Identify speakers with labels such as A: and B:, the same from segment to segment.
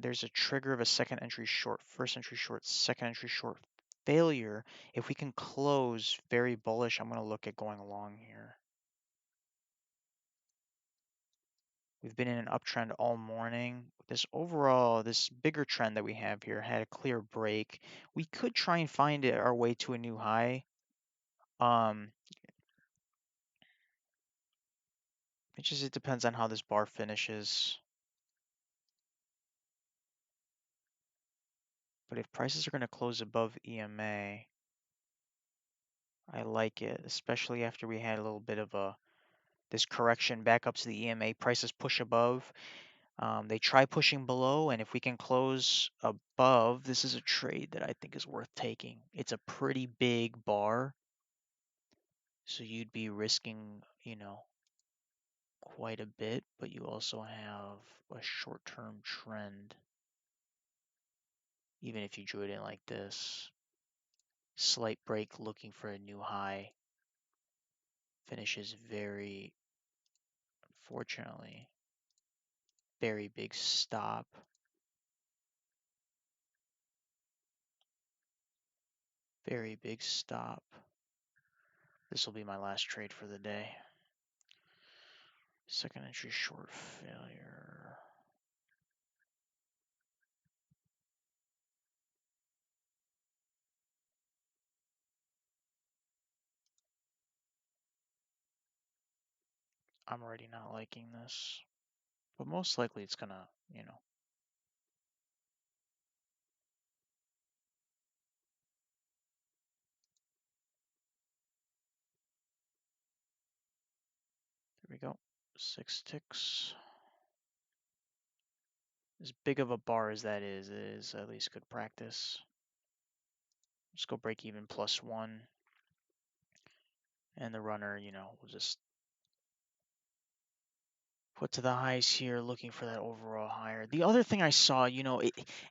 A: There's a trigger of a second entry short, first entry short, second entry short failure. If we can close very bullish, I'm going to look at going along here. We've been in an uptrend all morning. This overall, this bigger trend that we have here had a clear break. We could try and find our way to a new high. It depends on how this bar finishes. But if prices are going to close above EMA, I like it, especially after we had a little bit of this correction back up to the EMA. Prices push above. They try pushing below, and if we can close above, this is a trade that I think is worth taking. It's a pretty big bar, so you'd be risking, quite a bit, but you also have a short-term trend, even if you drew it in like this. Slight break looking for a new high. Finishes very, unfortunately, very big stop. Very big stop. This will be my last trade for the day. Second entry short failure. I'm already not liking this, but most likely it's gonna, There we go. 6 ticks. As big of a bar as that is, it is at least good practice. Let's go break even +1. And the runner, will just put to the highs here, looking for that overall higher. The other thing I saw,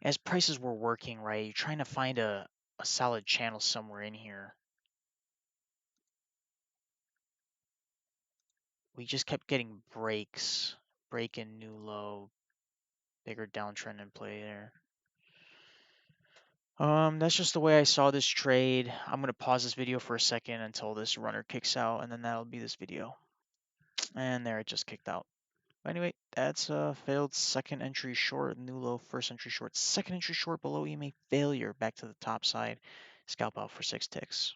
A: as prices were working, right, you're trying to find a solid channel somewhere in here. We just kept getting breaks, break in new low, bigger downtrend in play there. That's just the way I saw this trade. I'm gonna pause this video for a second until this runner kicks out, and then that'll be this video. And there, it just kicked out. Anyway, that's a failed second entry short, new low, first entry short, second entry short below EMA failure back to the top side. Scalp out for 6 ticks.